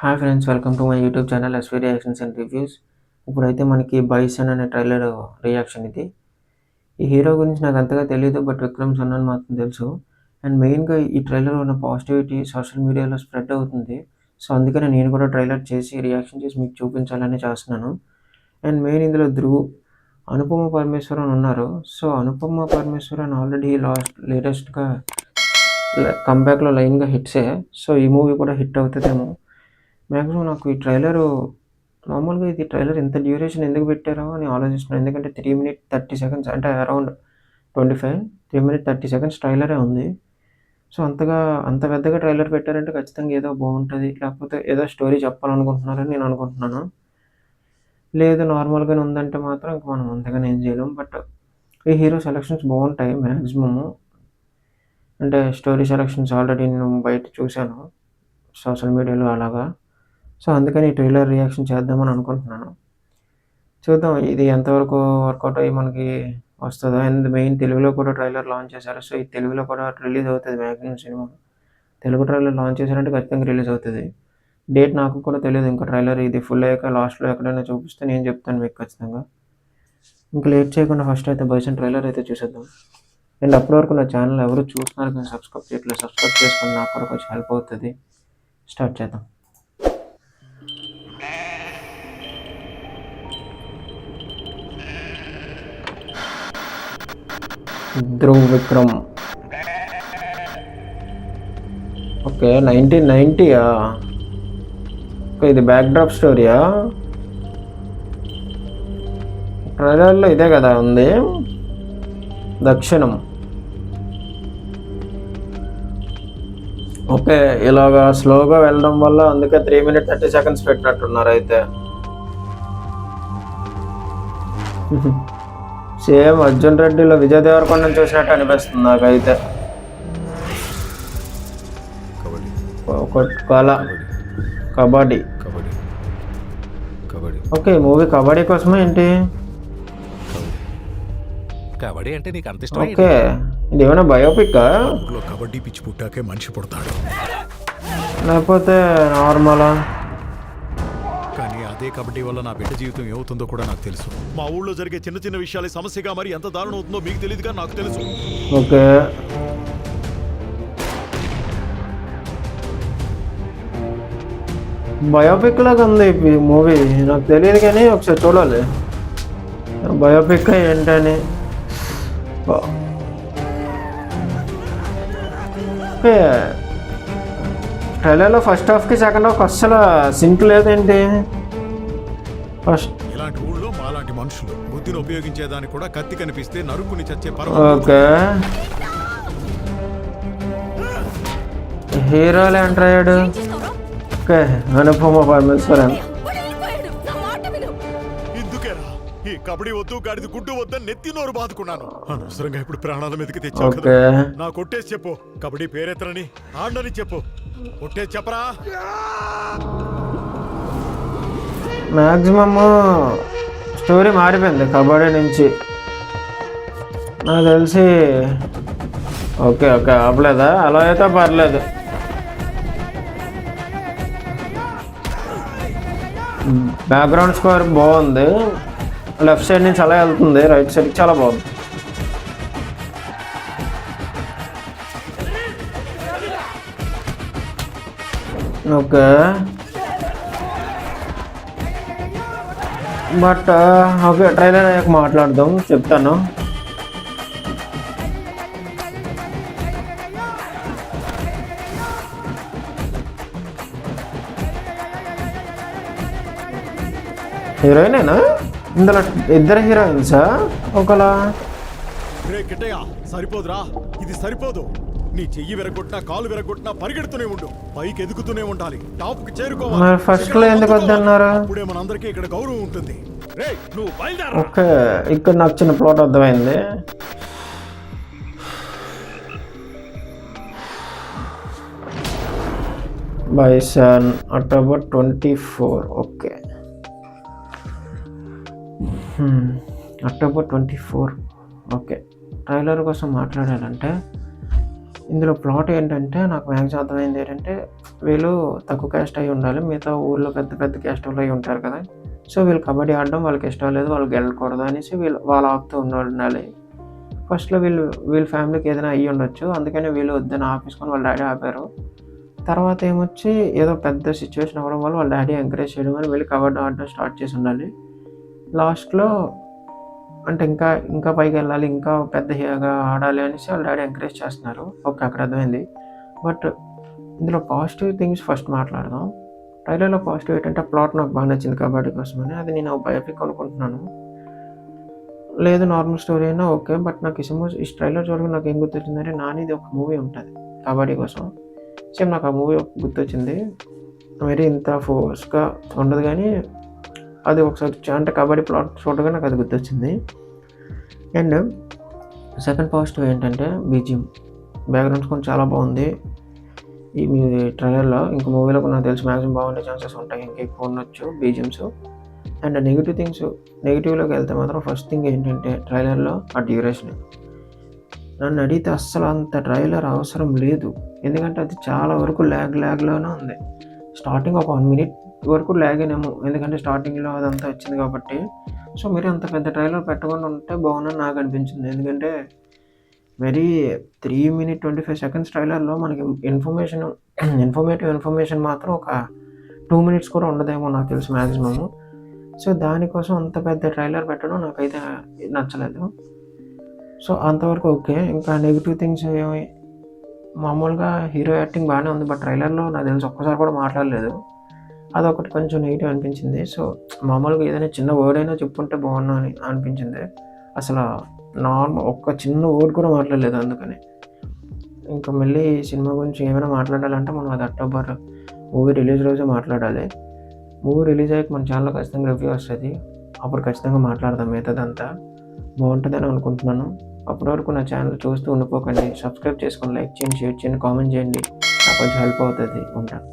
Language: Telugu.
Hi friends, welcome to my YouTube channel SV reactions and reviews. ఇప్పుడైతే మనకి బైసన్ అనే ట్రైలర్ రియాక్షన్ ఇది. ఈ హీరో గురించి నాకు అంతగా తెలియదు, బట్ విక్రమ్ సన్నని మాత్రం తెలుసు. అండ్ మెయిన్గా ఈ ట్రైలర్ ఉన్న పాజిటివిటీ సోషల్ మీడియాలో స్ప్రెడ్ అవుతుంది. సో అందుకనే నేను కూడా ట్రైలర్ చేసి రియాక్షన్ చేసి మీకు చూపించాలని చేస్తున్నాను. అండ్ మెయిన్ ఇందులో అనుపమ పరమేశ్వరన్ ఉన్నారు. సో అనుపమ పరమేశ్వరన్ ఆల్రెడీ లేటెస్ట్గా కంబ్యాక్లో లైన్గా హిట్సే. సో ఈ మూవీ కూడా హిట్ అవుతుందేమో. మ్యాక్సిమం నాకు ఈ ట్రైలరు నార్మల్గా ఇది ట్రైలర్ ఇంత డ్యూరేషన్ ఎందుకు పెట్టారో అని ఆలోచిస్తున్నాను. ఎందుకంటే 3 minutes 30 seconds అంటే అరౌండ్ 3 minutes 30 seconds ట్రైలరే ఉంది. సో అంత పెద్దగా ట్రైలర్ పెట్టారంటే ఖచ్చితంగా ఏదో బాగుంటుంది, లేకపోతే ఏదో స్టోరీ చెప్పాలనుకుంటున్నారని నేను అనుకుంటున్నాను. లేదు నార్మల్గానే ఉందంటే మాత్రం ఇంక మనం అంతగానే ఏం చేయలేం. బట్ ఈ హీరో సెలక్షన్స్ బాగుంటాయి మ్యాక్సిమము. అంటే స్టోరీ సెలక్షన్స్ ఆల్రెడీ నేను బయట చూశాను సోషల్ మీడియాలో అలాగా. సో అందుకని ఈ ట్రైలర్ రియాక్షన్ చేద్దామని అనుకుంటున్నాను. చూద్దాం ఇది ఎంతవరకు వర్కౌట్ అయ్యి మనకి వస్తుందో. అండ్ మెయిన్ తెలుగులో కూడా ట్రైలర్ లాంచ్ చేశారు. సో ఈ తెలుగులో కూడా రిలీజ్ అవుతుంది maximum cinema. Telugu trailer launch చేశారంటే ఖచ్చితంగా రిలీజ్ అవుతుంది. డేట్ నాకు కూడా తెలియదు. ఇంకా ట్రైలర్ ఇది ఫుల్ అయ్యాక లాస్ట్లో ఎక్కడైనా చూపిస్తే నేను చెప్తాను మీకు ఖచ్చితంగా. ఇంకా లేట్ చేయకుండా ఫస్ట్ అయితే బైసన్ ట్రైలర్ అయితే చూసేద్దాం. అండ్ అప్పటి వరకు నా ఛానల్ ఎవరు చూస్తున్నారు కానీ సబ్స్క్రైబ్ చేయట్లేదు, సబ్స్క్రైబ్ చేసుకొని నాకు కూడా కొంచెం హెల్ప్ అవుతుంది. స్టార్ట్ చేద్దాం. ధ్రువ్ విక్రమ్. ఓకే 1990యా? ఓకే ఇది బ్యాక్ డ్రాప్ స్టోరీయా? ట్రైలర్లో ఇదే కదా ఉంది. దక్షిణం. ఓకే ఇలాగా స్లోగా వెళ్ళడం వల్ల అందుకే 3 minutes 30 seconds పెట్టినట్టున్నారు అయితే. సేమ్ అర్జున్ రెడ్డిలో విజయ్ దేవరకొండని చూసినట్టు అనిపిస్తుంది నాకైతే. కబడ్డీ. ఓకే మూవీ కబడ్డీ కోసమే ఏంటి? కబడ్డీ అంటే నీకు అంత ఇష్టం? ఓకే ఇది ఏమైనా బయోపిక్? కబడ్డీ పిచ్చి పుట్టాకే మనిషి పుడతాడు, లేకపోతే నార్మలా? కానీ అదే కబడ్డీ వల్ల నా బిడ్డ జీవితం ఏమవుతుందో కూడా నాకు తెలుసు. మా ఊళ్ళో జరిగే చిన్న చిన్న విషయాలే సమస్యగా మరి ఎంత దారుణం అవుతుందో మీకు తెలియదుగా నాకు తెలుసు. ఓకే బయోపిక్ లాగా ఉంది ఈ మూవీ. నాకు తెలియదు కానీ ఒకసారి చూడాలి బయోపిక్ ఏంటని. ఓకే ట్రైలర్లో ఫస్ట్ హాఫ్కి సెకండ్ హాఫ్ అస్సలు సింక్ లేదేంటి? ఫస్ట్ ఇలాంటి ఊళ్ళో మాలాంటి మనుషులు బుద్ధిని ఉపయోగించేదానికి కూడా కత్తి కనిపిస్తే నరుక్కుని చచ్చే ఓకే హీరోలు ఎంటర్ అయ్యాడు. ఓకే అనుపమ పరమేశ్వరన్. ఈ కబడ్డీ వద్దు గాడిది గుడ్డు వద్దని నెత్తి నోరు బాదుకున్నాను. అనవసరంగా ఇప్పుడు ప్రాణాల మీదకి తెచ్చావు. ఓకే నా కొట్టేసి చెప్పు కబడ్డీ పేరెత్తనని, ఆడని చెప్పు. కొట్టేసి చెప్పరా. మ్యాక్సిమమ్ స్టోరీ మారిపోయింది కబడ్డీ నుంచి నాకు తెలిసి. ఓకే ఓకే ఆపలేదా? అలా అయితే పర్లేదు. బ్యాక్గ్రౌండ్ స్కోర్ బాగుంది. లెఫ్ట్ సైడ్ నుంచి అలా వెళ్తుంది, రైట్ సైడ్కి చాలా బాగుంది. ఓకే బట్ ఓకే ట్రైలర్ అయ్యాక మాట్లాడదాం, చెప్తాను. హీరోయినేనా ఇందులో? ఇద్దరు హీరోయిన్సా? ఒకలా సరిపోదురా, ఇది సరిపోదు. నీ చెయ్యి విరగొట్టినా కాలు విరగొట్టినా పరిగెడుతూనే ఉండు, పైకి ఎదుగుతూనే ఉండాలి, టాప్ కి చేరుకోవాలి. ఫస్ట్ లో ఎందుకు వద్దన్నారు? అప్పుడే మనందరికీ ఇక్కడ గౌరవం ఉంటుంది. నువ్వు బయలుదేరు. ఓకే ఇక్కడ నాకు చిన్న ప్లాట్ అర్థమైంది. Bison October 24. Okay October 24. Okay trailer కోసం మాట్లాడాలంటే ఇందులో ప్లాట్ ఏంటంటే నాకు మ్యాక్సిమం అర్థమైంది ఏంటంటే వీళ్ళు తక్కువ క్యాస్ట్ అయి ఉండాలి. మిగతా ఊర్లో పెద్ద పెద్ద క్యాస్ట్ వాళ్ళు అయి ఉంటారు కదా! సో వీళ్ళు కబడ్డీ ఆడడం వాళ్ళకి ఇష్టం లేదు. వాళ్ళు గెలవకూడదు అనేసి వాళ్ళు ఆపుతూ ఉండాలి. ఫస్ట్‌లో వీళ్ళ ఫ్యామిలీకి ఏదైనా అయ్యి ఉండొచ్చు. అందుకని వీళ్ళు వద్దని ఆపేసుకొని వాళ్ళ డ్యాడీ ఆపారు. తర్వాత ఏమొచ్చి ఏదో పెద్ద సిట్యుయేషన్ అవ్వడం వల్ల వాళ్ళ డ్యాడీ ఎంకరేజ్ చేయడం వల్ల వీళ్ళు కబడ్డీ ఆడడం స్టార్ట్ చేసి ఉండాలి. లాస్ట్‌లో అంటే ఇంకా పైకెళ్ళాలి, ఇంకా పెద్దగా ఆడాలి అనేసి వాళ్ళ డ్యాడీ ఎంకరేజ్ చేస్తున్నారు. ఓకే. అక్కడ అర్థమైంది. బట్ ఇందులో పాజిటివ్ థింగ్స్ ఫస్ట్ మాట్లాడదాం. ట్రైలర్‌లో పాజిటివ్ ఏంటంటే ప్లాట్ నాకు బాగా నచ్చింది కబడ్డీ కోసమని. అది నేను బయోపిక్ అనుకుంటున్నాను. లేదు నార్మల్ స్టోరీ అయినా ఓకే. బట్ నాకు ఈ ట్రైలర్ చూడగానే నాకేం గుర్తొచ్చిందంటే 'నానిది' ఒక మూవీ ఉంటది కబడ్డీ కోసం. సేమ్ నాకు ఆ మూవీ గుర్తొచ్చింది. మరి ఇంత ఫోర్స్‌గా ఉండదు గానీ అది ఒకసారి అంటే కబడ్డీ ప్లాట్ చూడగానే నాకు అది గుర్తొచ్చింది. అండ్ సెకండ్ పాజిటివ్ ఏంటంటే బీజీఎం. బ్యాక్‌గ్రౌండ్ స్కోర్ చాలా బాగుంది. ఈ ట్రైలర్‌లో ఇంక మూవీలో కూడా నాకు తెలిసి మ్యాక్సిమం బాగుండే ఛాన్సెస్ ఉంటాయి. ఇంకా ఎక్కువ ఉండొచ్చు బీజీఎమ్స్. అండ్ నెగెటివ్‌లోకి వెళ్తే మాత్రం ఫస్ట్ థింగ్ ఏంటంటే ట్రైలర్‌లో ఆ డ్యూరేషన్. నన్ను అడిగితే అస్సలు అంత ట్రైలర్ అవసరం లేదు. ఎందుకంటే అది చాలా వరకు ల్యాగ్‌లోనే ఉంది. స్టార్టింగ్ ఒక 1 మినిట్ వరకు ల్యాగేనేమో. ఎందుకంటే స్టార్టింగ్‌లో అదంతా వచ్చింది కాబట్టి. సో మీరు అంత పెద్ద ట్రైలర్ పెట్టకుండా ఉంటే బాగుండని నాకు అనిపించింది. ఎందుకంటే మరీ 3 మినిట్ 25 సెకండ్స్ ట్రైలర్‌లో మనకి ఇన్ఫర్మేటివ్ ఇన్ఫర్మేషన్ మాత్రం ఒక 2 మినిట్స్ కూడా ఉండదేమో నాకు తెలిసి మ్యాక్సిమము. సో దానికోసం అంత పెద్ద ట్రైలర్ పెట్టడం నాకైతే నచ్చలేదు. సో అంతవరకు ఓకే. ఇంకా నెగెటివ్ థింగ్స్ మామూలుగా హీరో యాక్టింగ్ బాగానే ఉంది. బట్ ట్రైలర్‌లో నాకు తెలిసి ఒక్కసారి కూడా మాట్లాడలేదు. అదొకటి కొంచెం నెగెటివ్ అనిపించింది. సో మామూలుగా ఏదైనా చిన్న వర్డ్ అయినా చెప్పుంటే బాగుండు అని అనిపించింది. అసల ఒక్క చిన్న వర్డ్ కూడా మాట్లాడలేదు అందుకని. ఇంకా మళ్ళీ సినిమా గురించి ఏమైనా మాట్లాడాలంటే మనం అది అక్టోబర్ మూవీ రిలీజ్ రోజే మాట్లాడాలి. మూవీ రిలీజ్ అయ్యాక మన ఛానల్‌లో ఖచ్చితంగా రివ్యూ వస్తది. అప్పుడు ఖచ్చితంగా మాట్లాడదాం మిగతాదంతా. బాగుంటదని అనుకుంటున్నాను. అప్పటి వరకు నా ఛానల్ చూస్తూ ఉండిపోకండి. సబ్స్క్రైబ్ చేసుకొని, లైక్ చేయండి, షేర్ చేయండి, కామెంట్ చేయండి. నాకు కొంచెం హెల్ప్ అవుతది. ఉంటాను.